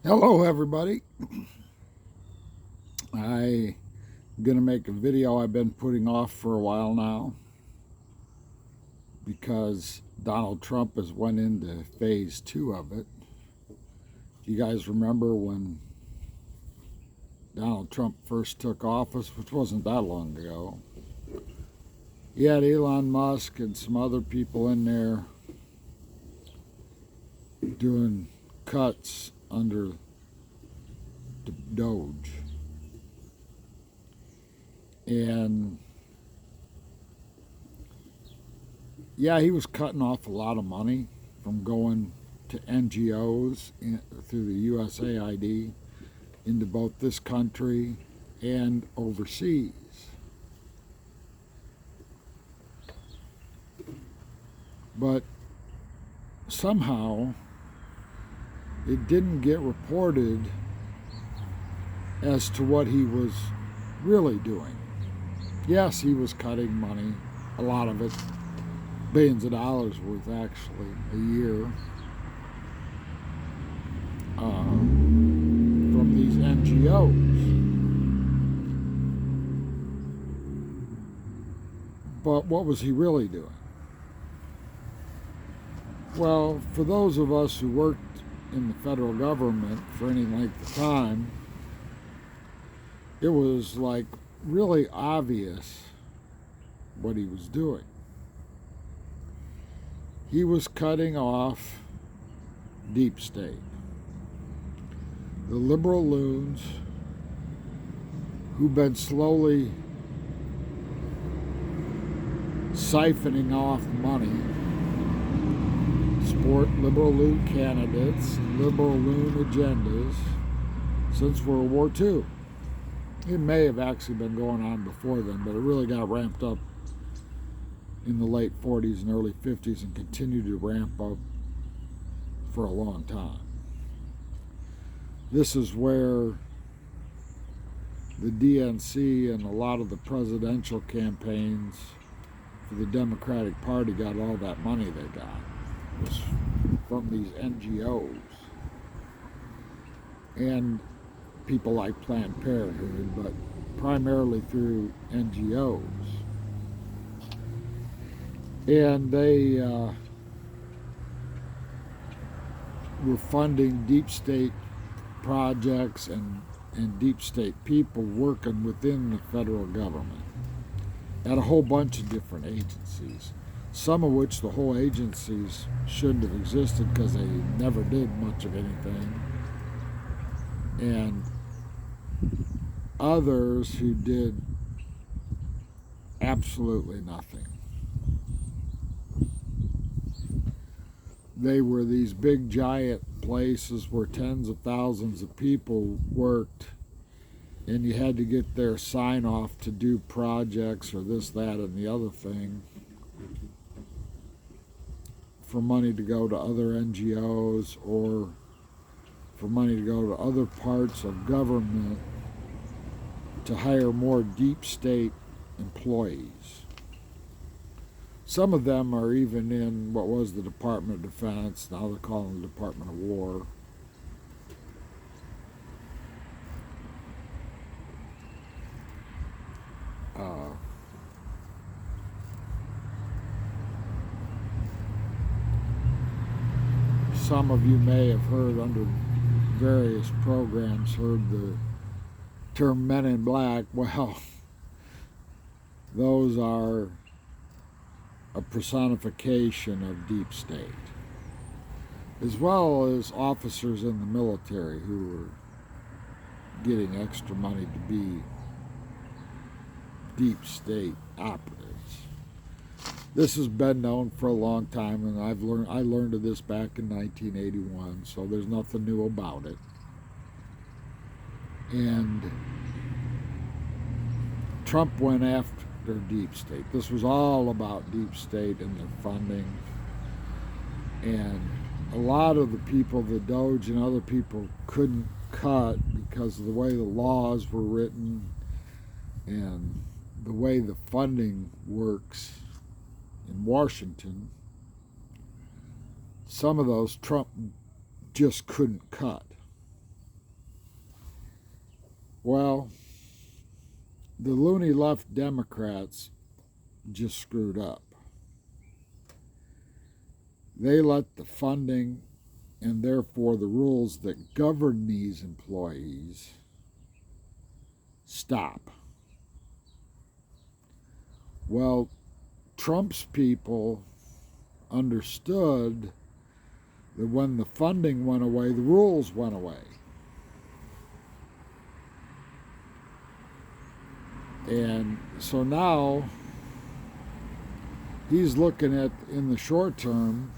Hello everybody. I'm gonna make a video I've been putting off for a while now because Donald Trump has went into phase 2 of it. Do you guys remember when Donald Trump first took office, which wasn't that long ago? He had Elon Musk and some other people in there doing cuts under the Doge. And yeah, he was cutting off a lot of money from going to NGOs through the USAID into both this country and overseas. But somehow it didn't get reported as to what he was really doing. Yes, he was cutting money, a lot of it, billions of dollars worth actually, a year, from these NGOs. But what was he really doing? Well, for those of us who worked in the federal government for any length of time, it was like really obvious what he was doing. He was cutting off deep state, the liberal loons who've been slowly siphoning off money, support liberal loon candidates, liberal loon agendas since World War II. It may have actually been going on before then, but it really got ramped up in the late 40s and early 50s and continued to ramp up for a long time. This is where the DNC and a lot of the presidential campaigns for the Democratic Party got all that money they got. It was from these NGOs and people like Planned Parenthood, but primarily through NGOs. And they were funding deep state projects and deep state people working within the federal government at a whole bunch of different agencies, some of which the whole agencies shouldn't have existed because they never did much of anything, and others who did absolutely nothing. They were these big giant places where tens of thousands of people worked, and you had to get their sign off to do projects or this, that, and the other thing for money to go to other NGOs or for money to go to other parts of government to hire more deep state employees. Some of them are even in what was the Department of Defense, now they're calling the Department of War. Some of you may have heard under various programs, heard the term Men in Black. Well, those are a personification of deep state, as well as officers in the military who were getting extra money to be deep state operatives. This has been known for a long time, and I learned of this back in 1981, so there's nothing new about it. And Trump went after deep state. This was all about deep state and their funding. And a lot of the people, the Doge and other people, couldn't cut because of the way the laws were written and the way the funding works in Washington. Some of those Trump just couldn't cut. Well, the loony left Democrats just screwed up. They let the funding and therefore the rules that govern these employees stop. Well, Trump's people understood that when the funding went away, the rules went away. And so now he's looking at, in the short term,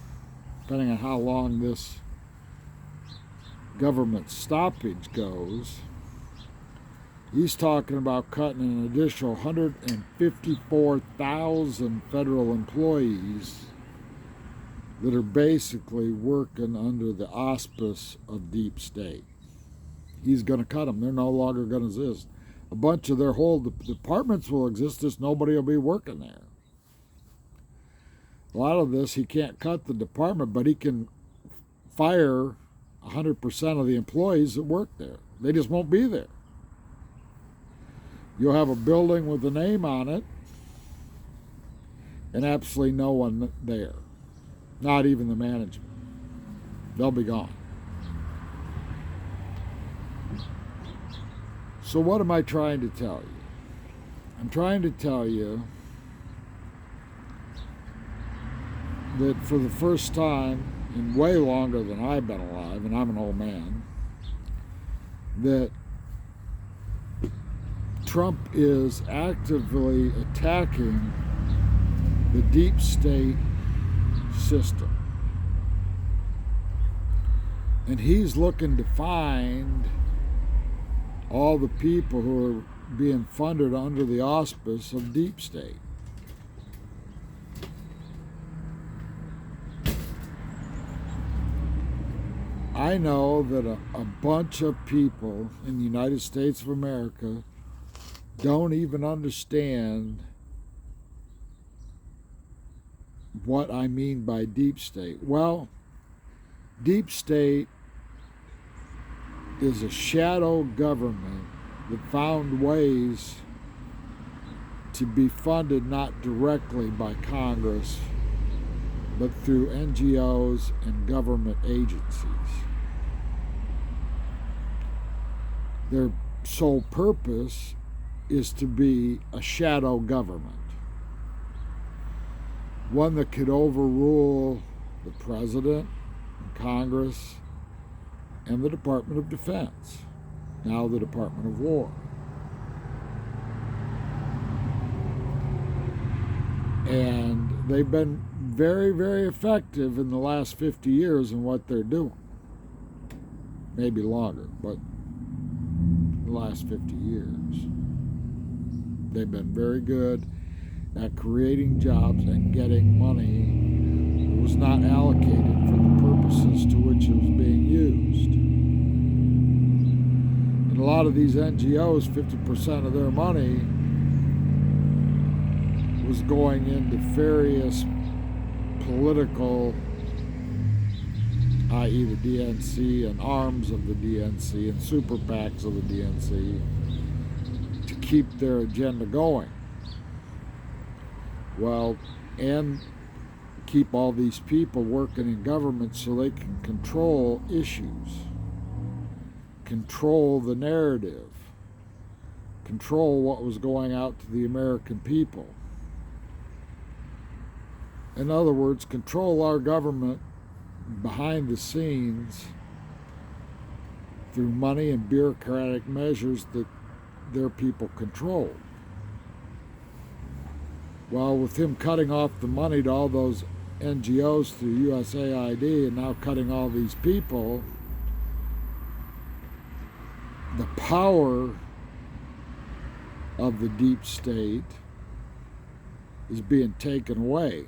depending on how long this government stoppage goes, he's talking about cutting an additional 154,000 federal employees that are basically working under the auspice of deep state. He's going to cut them. They're no longer going to exist. A bunch of their whole departments will exist, just nobody will be working there. A lot of this, he can't cut the department, but he can fire 100% of the employees that work there. They just won't be there. You'll have a building with a name on it and absolutely no one there. Not even the management. They'll be gone. So what am I trying to tell you? I'm trying to tell you that for the first time in way longer than I've been alive, and I'm an old man, that Trump is actively attacking the deep state system. And he's looking to find all the people who are being funded under the auspice of deep state. I know that a bunch of people in the United States of America don't even understand what I mean by deep state. Well, deep state is a shadow government that found ways to be funded not directly by Congress, but through NGOs and government agencies. Their sole purpose is to be a shadow government, one that could overrule the president and Congress and the Department of Defense, now the Department of War. And they've been very, very effective in the last 50 years in what they're doing. Maybe longer, but the last 50 years. They've been very good at creating jobs and getting money that was not allocated for the purposes to which it was being used. And a lot of these NGOs, 50% of their money was going into various political, i.e. the DNC and arms of the DNC and super PACs of the DNC, to keep their agenda going. Well, and keep all these people working in government so they can control issues, control the narrative, control what was going out to the American people. In other words, control our government behind the scenes through money and bureaucratic measures that their people control. Well, with him cutting off the money to all those NGOs through USAID and now cutting all these people, the power of the deep state is being taken away.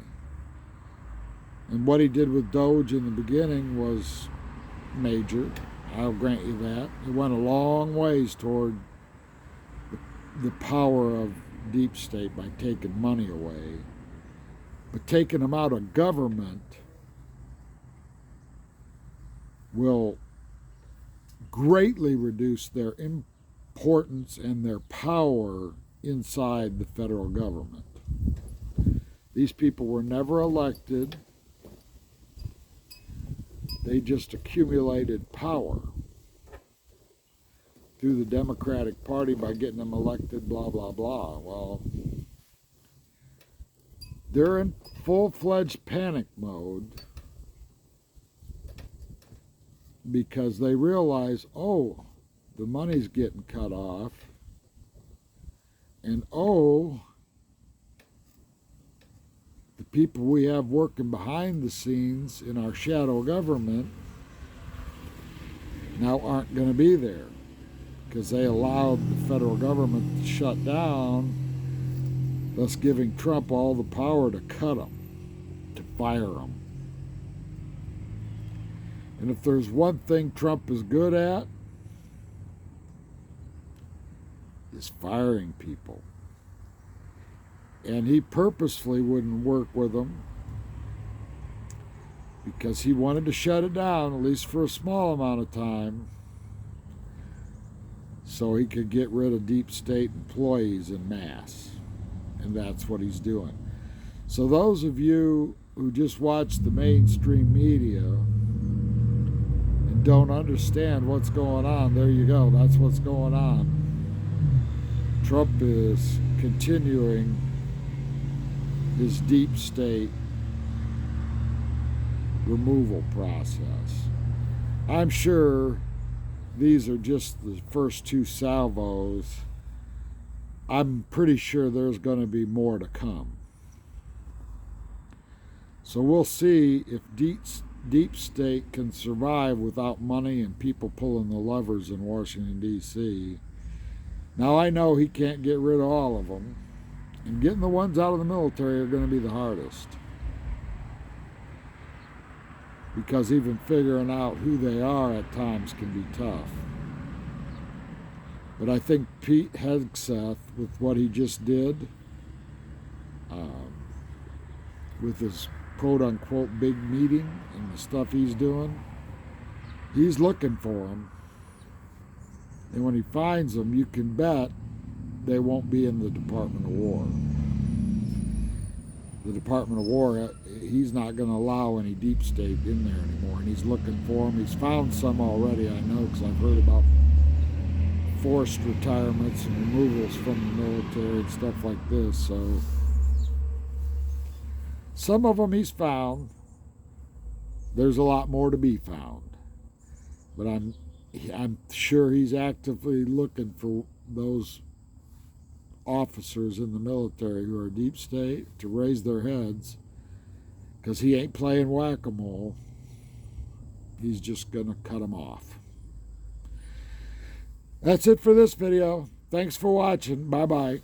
And what he did with Doge in the beginning was major. I'll grant you that. It went a long ways toward the power of deep state by taking money away. But taking them out of government will greatly reduce their importance and their power inside the federal government. These people were never elected. They just accumulated power through the Democratic Party by getting them elected, blah, blah, blah. Well, they're in full-fledged panic mode because they realize, oh, the money's getting cut off, and oh, the people we have working behind the scenes in our shadow government now aren't going to be there because they allowed the federal government to shut down, thus giving Trump all the power to cut them, to fire them. And if there's one thing Trump is good at, is firing people. And he purposefully wouldn't work with them because he wanted to shut it down, at least for a small amount of time, so he could get rid of deep state employees en masse. And that's what he's doing. So those of you who just watch the mainstream media and don't understand what's going on, there you go, that's what's going on. Trump is continuing his deep state removal process. I'm sure these are just the first two salvos. I'm pretty sure there's going to be more to come. So we'll see if deep state can survive without money and people pulling the levers in Washington, D.C. Now, I know he can't get rid of all of them, and getting the ones out of the military are going to be the hardest, because even figuring out who they are at times can be tough. But I think Pete Hegseth, with what he just did, with his quote-unquote big meeting and the stuff he's doing, he's looking for them. And when he finds them, you can bet they won't be in the Department of War. The Department of War, he's not going to allow any deep state in there anymore, and he's looking for them. He's found some already, I know, because I've heard about forced retirements and removals from the military and stuff like this. So some of them he's found. There's a lot more to be found. But I'm sure he's actively looking for those officers in the military who are deep state to raise their heads, because he ain't playing whack-a-mole. He's just going to cut them off. That's it for this video. Thanks for watching. Bye-bye.